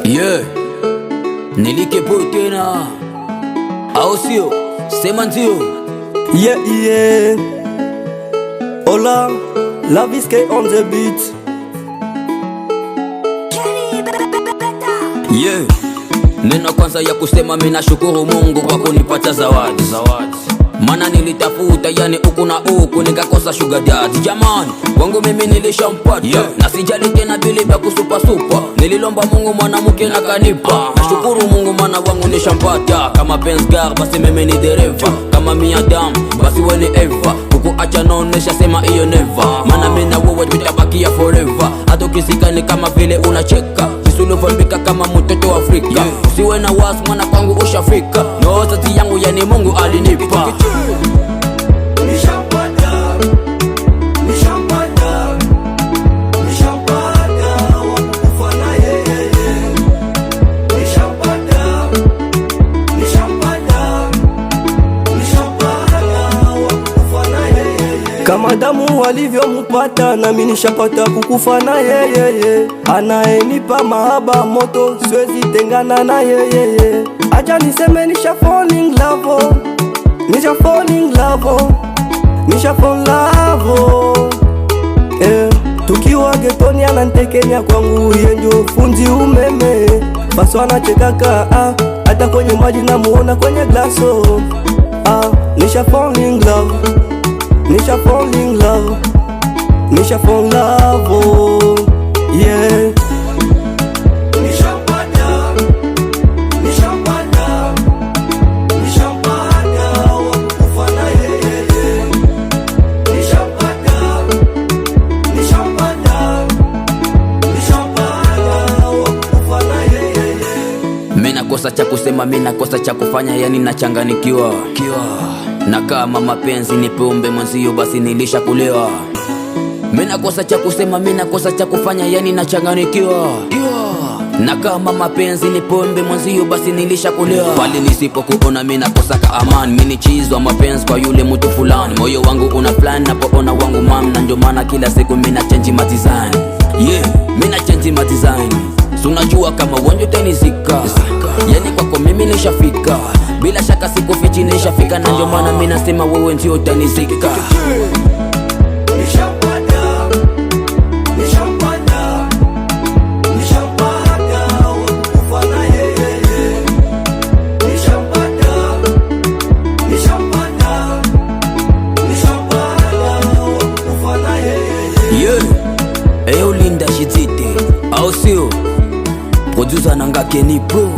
Yeah, nilikepo tena au sio? Sema ndio. Yeah, yeah. Hola, Laviske on the beat. Yeah, neno kwanza ya kusema mimi nashukuru Mungu kwa kunipata zawadi. Mana nilitafuta yani uku na uku nikakosa sugar daddy. Jamani, wangu mimi nilishampata, yeah. Na sijali tena vile vya kusupa supa. Nililomba Mungu mwanamke na kanipa. Nashukuru Mungu mana wangu nishampata. Kama Benz Gar basi mimi ni dereva. Kama mi Adam basi we ni Eva. Kukuacha naonesha sema iyo never. Mana mimi na wewe tutabakia forever. Hata ukisika ni kama vile unacheka. Ulivombika kama mtoto wa Afrika, yeah. Usiwe na wasi mwana kwangu ushafika. No zati yangu yani Mungu alinipa. Kama damu walivyomupata na mimi nishapata kukufa na yeye. Anaenipa mahaba moto siwezi tengana na yeye. Acha niseme nisha fall in love, nisha fall in love, nisha fall in love. Tukiwa getoni anantekenya kwangu yenjo funzi umeme. Baso anachekaka hata kwenye maji namuona kwenye glaso. Nisha fall in love, nisha fall in love, nisha fall in love, oh, yeah. Nishampata, nishampata, nishampata wakufa na yeye. Nishampata, nishampata, nishampata wakufa na yeye. Mimi nakosa cha kusema, mimi nakosa cha kufanya, yani nachanganikiwa. Na kama mapenzi ni pombe mwenzio basi nilishakulewa. Mimi nakosa cha kusema, mimi nakosa cha kufanya, yani nachanganikiwa. Na kama mapenzi ni pombe mwenzio basi nilishakulewa. Pale nisipokuona mimi nakosa ka amani. Mimi ni chizwa mapenzi kwa yule mtu fulani. Moyo wangu una plan napoona wangu mam. Na ndio maana kila siku mimi na change my design. Yeah, mimi na change my design. So unajua kama uonjo utanizika. Yani kwako mimi nishafika. Bila shaka sikufichi nishafika. Na ndio maana mimi nasema wewe ndio utanizika. Nishampata, nishampata, nishampata wakufa na yeye. Nishampata, nishampata, nishampata wakufa na yeye. Yeah, Linda Shizite au sio? Producer Nanga Kenny Pro.